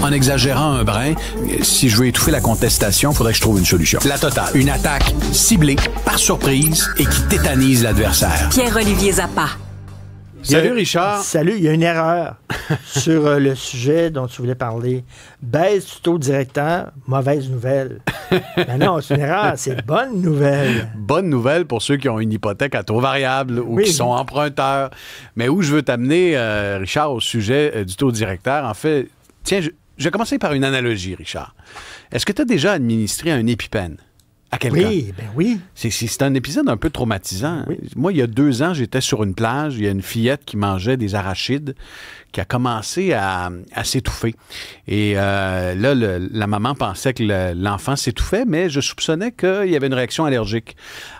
En exagérant un brin, si je veux étouffer la contestation, il faudrait que je trouve une solution. La totale. Une attaque ciblée, par surprise, et qui tétanise l'adversaire. Pierre-Olivier Zappa. Salut Richard. Salut, il y a une erreur sur le sujet dont tu voulais parler. Baisse du taux directeur, mauvaise nouvelle. Ben non, c'est une erreur, c'est bonne nouvelle. Bonne nouvelle pour ceux qui ont une hypothèque à taux variable ou qui sont emprunteurs. Mais où je veux t'amener, Richard, au sujet du taux directeur, en fait, tiens, je vais commencer par une analogie, Richard. Est-ce que tu as déjà administré un EpiPen à quelqu'un? Oui, ben oui. C'est un épisode un peu traumatisant. Oui. Moi, il y a 2 ans, j'étais sur une plage. Il y a une fillette qui mangeait des arachides qui a commencé à s'étouffer. Et là, la maman pensait que l'enfant s'étouffait, mais je soupçonnais qu'il y avait une réaction allergique.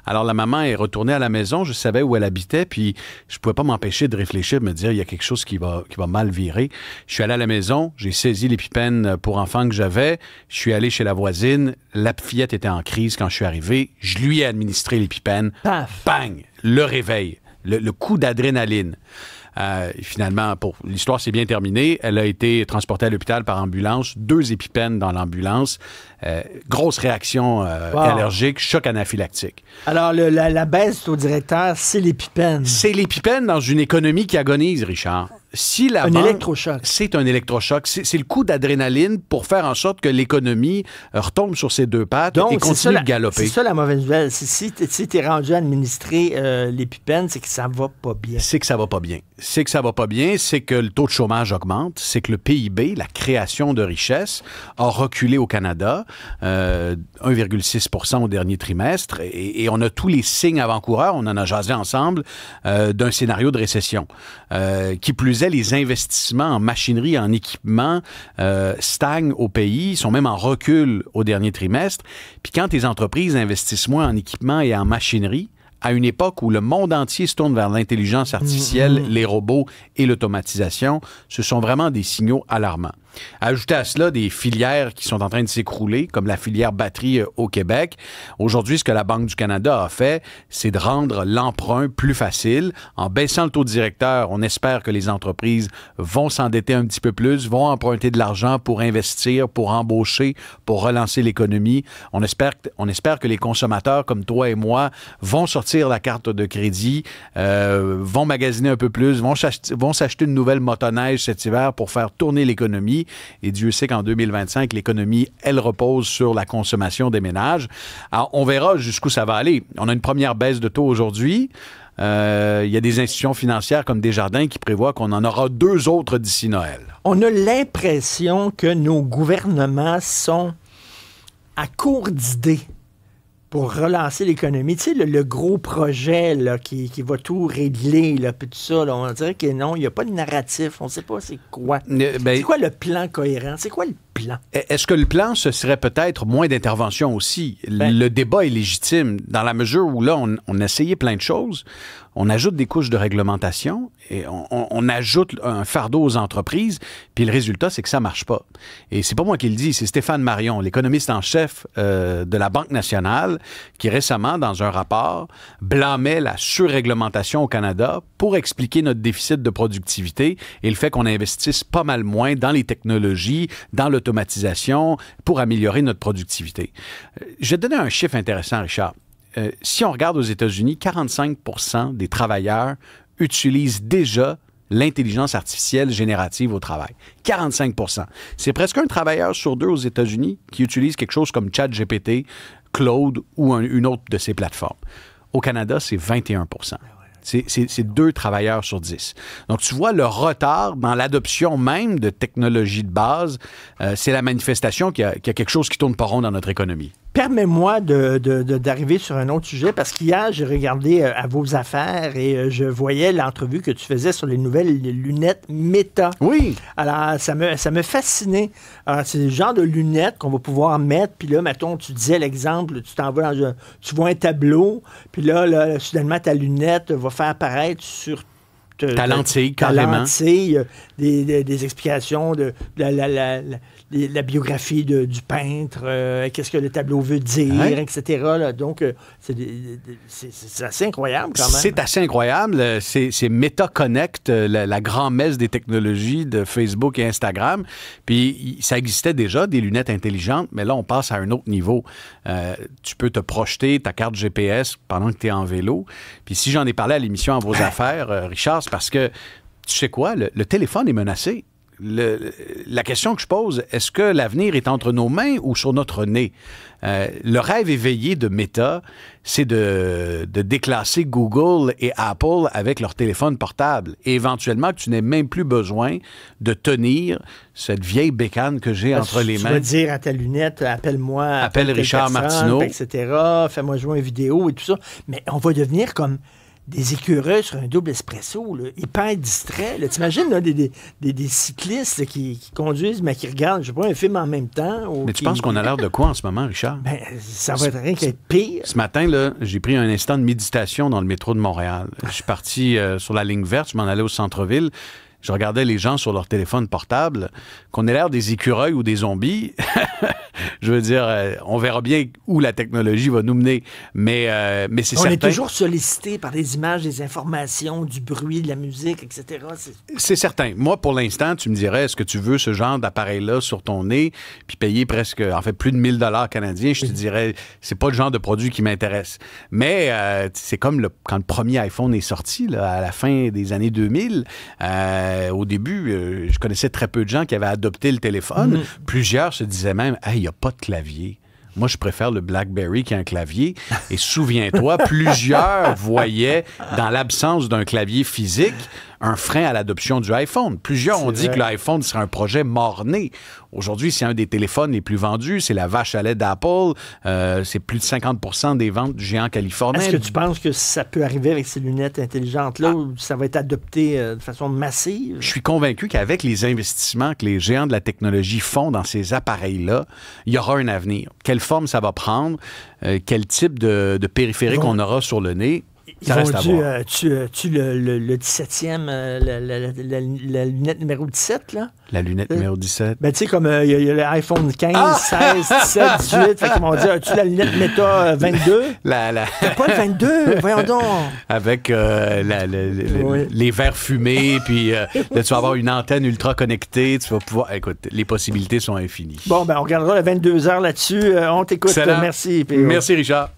Alors, la maman est retournée à la maison. Je savais où elle habitait, puis je ne pouvais pas m'empêcher de réfléchir, de me dire, il y a quelque chose qui va mal virer. Je suis allé à la maison, j'ai saisi l'EpiPen pour enfants que j'avais. Je suis allé chez la voisine. La fillette était en crise quand je suis arrivé. Je lui ai administré l'EpiPen. Paf! Bang! Le réveil. Le coup d'adrénaline. Finalement, l'histoire s'est bien terminée. Elle a été transportée à l'hôpital par ambulance. 2 EpiPen dans l'ambulance. Grosse réaction allergique, choc anaphylactique. Alors, la baisse du taux directeur, c'est l'EpiPen. C'est l'EpiPen dans une économie qui agonise, Richard. Si la un banque, électrochoc. C'est un électrochoc. C'est le coup d'adrénaline pour faire en sorte que l'économie retombe sur ses 2 pattes et continue de galoper. C'est ça la mauvaise nouvelle. Si tu es rendu à administrer l'EpiPen, c'est que ça va pas bien. C'est que ça va pas bien. C'est que le taux de chômage augmente. C'est que le PIB, la création de richesse, a reculé au Canada, 1,6 % au dernier trimestre. Et on a tous les signes avant-coureurs, on en a jasé ensemble, d'un scénario de récession. Qui plus est, les investissements en machinerie, en équipement stagnent au pays, sont même en recul au dernier trimestre. Puis quand les entreprises investissent moins en équipement et en machinerie, à une époque où le monde entier se tourne vers l'intelligence artificielle, les robots et l'automatisation, ce sont vraiment des signaux alarmants. Ajoutez à cela des filières qui sont en train de s'écrouler, comme la filière batterie au Québec. Aujourd'hui, ce que la Banque du Canada a fait, c'est de rendre l'emprunt plus facile. En baissant le taux directeur, on espère que les entreprises vont s'endetter un petit peu plus, vont emprunter de l'argent pour investir, pour embaucher, pour relancer l'économie. On espère que les consommateurs comme toi et moi vont sortir la carte de crédit, vont magasiner un peu plus, vont s'acheter une nouvelle motoneige cet hiver pour faire tourner l'économie. Et Dieu sait qu'en 2025, l'économie, elle repose sur la consommation des ménages. Alors, on verra jusqu'où ça va aller. On a une première baisse de taux aujourd'hui. Il y a des institutions financières comme Desjardins qui prévoient qu'on en aura 2 autres d'ici Noël. On a l'impression que nos gouvernements sont à court d'idées pour relancer l'économie. Tu sais, le gros projet là, qui va tout régler, là, puis tout ça, là, on dirait que non, il n'y a pas de narratif. On ne sait pas c'est quoi. C'est quoi le plan cohérent? C'est quoi le plan? Est-ce que le plan, ce serait peut-être moins d'intervention aussi? Le débat est légitime dans la mesure où là, on a essayé plein de choses. On ajoute des couches de réglementation et on ajoute un fardeau aux entreprises, puis le résultat, c'est que ça marche pas. Et c'est pas moi qui le dis, c'est Stéphane Marion, l'économiste en chef de la Banque nationale, qui récemment, dans un rapport, blâmait la surréglementation au Canada pour expliquer notre déficit de productivité et le fait qu'on investisse pas mal moins dans les technologies, dans l'automatisation, pour améliorer notre productivité. Je vais te donner un chiffre intéressant, Richard. Si on regarde aux États-Unis, 45 % des travailleurs utilisent déjà l'intelligence artificielle générative au travail. 45 %. C'est presque un travailleur sur 2 aux États-Unis qui utilise quelque chose comme ChatGPT, Claude ou une autre de ces plateformes. Au Canada, c'est 21 %. C'est 2 travailleurs sur 10. Donc, tu vois le retard dans l'adoption même de technologies de base. C'est la manifestation qu'il y a quelque chose qui tourne pas rond dans notre économie. Permets-moi d'arriver sur un autre sujet, parce qu'hier, j'ai regardé à vos affaires et je voyais l'entrevue que tu faisais sur les nouvelles lunettes Meta. Oui. Alors, ça me fascinait. Alors, c'est le genre de lunettes qu'on va pouvoir mettre, puis là, mettons, tu disais l'exemple, tu vois un tableau, puis là, soudainement, ta lunette va faire apparaître sur Ta lentille, ta carrément. lentille, des explications de la biographie du peintre, qu'est-ce que le tableau veut dire, etc. Là. Donc, c'est assez incroyable quand même. C'est assez incroyable. C'est MetaConnect, la grand-messe des technologies de Facebook et Instagram. Puis, ça existait déjà, des lunettes intelligentes, mais là, on passe à un autre niveau. Tu peux te projeter ta carte GPS pendant que tu es en vélo. Puis, si j'en ai parlé à l'émission À vos affaires, Richard, c'est parce que, tu sais quoi, le téléphone est menacé. La question que je pose, est-ce que l'avenir est entre nos mains ou sur notre nez? Le rêve éveillé de Meta, c'est de déclasser Google et Apple avec leur téléphone portable. Et éventuellement, que tu n'aies même plus besoin de tenir cette vieille bécane que j'ai entre les mains. Tu vas dire à ta lunette, appelle-moi, appelle Richard Martineau, etc., fais-moi jouer une vidéo et tout ça. Mais on va devenir comme des écureuils sur un double espresso, là, hyper distraits. T'imagines là, des cyclistes là, qui conduisent, mais qui regardent, je sais pas, un film en même temps. Mais tu penses qu'on a l'air de quoi en ce moment, Richard? Ben, ça va être rien qu'être pire. Ce matin, là, j'ai pris un instant de méditation dans le métro de Montréal. Je suis parti sur la ligne verte, je m'en allais au centre-ville. Je regardais les gens sur leur téléphone portable, qu'on ait l'air des écureuils ou des zombies. Je veux dire, on verra bien où la technologie va nous mener, mais c'est certain. On est toujours sollicité par des images, des informations, du bruit, de la musique, etc. C'est certain. Moi, pour l'instant, tu me dirais, est-ce que tu veux ce genre d'appareil-là sur ton nez, puis payer presque, en fait, plus de 1000 $ canadiens? Je te dirais, c'est pas le genre de produit qui m'intéresse. Mais c'est comme quand le premier iPhone est sorti, là, à la fin des années 2000. Au début, je connaissais très peu de gens qui avaient adopté le téléphone. Plusieurs se disaient même, « Hey, il n'y a pas de clavier. » Moi, je préfère le BlackBerry qui a un clavier. Et souviens-toi, plusieurs voyaient, dans l'absence d'un clavier physique, un frein à l'adoption du iPhone. Plusieurs ont dit que l'iPhone serait un projet mort-né. Aujourd'hui, c'est un des téléphones les plus vendus. C'est la vache à lait d'Apple. C'est plus de 50% des ventes du géant californien. Est-ce que tu penses que ça peut arriver avec ces lunettes intelligentes-là où ça va être adopté de façon massive? Je suis convaincu qu'avec les investissements que les géants de la technologie font dans ces appareils-là, il y aura un avenir. Quelle forme ça va prendre? Quel type de périphérique on aura sur le nez? Ça reste à voir. Le 17e, la lunette numéro 17, là? La lunette numéro 17. Ben, tu sais, comme il y a l'iPhone 15, 16, 17, 18, fait qu'ils vont dire, as-tu la lunette Meta 22? T'as pas le 22, voyons donc. Avec les verres fumés, puis là, tu vas avoir une antenne ultra connectée, tu vas pouvoir... Écoute, les possibilités sont infinies. Bon, ben, on regardera le 22 heures là-dessus. On t'écoute. Excellent. Merci. Merci, Richard.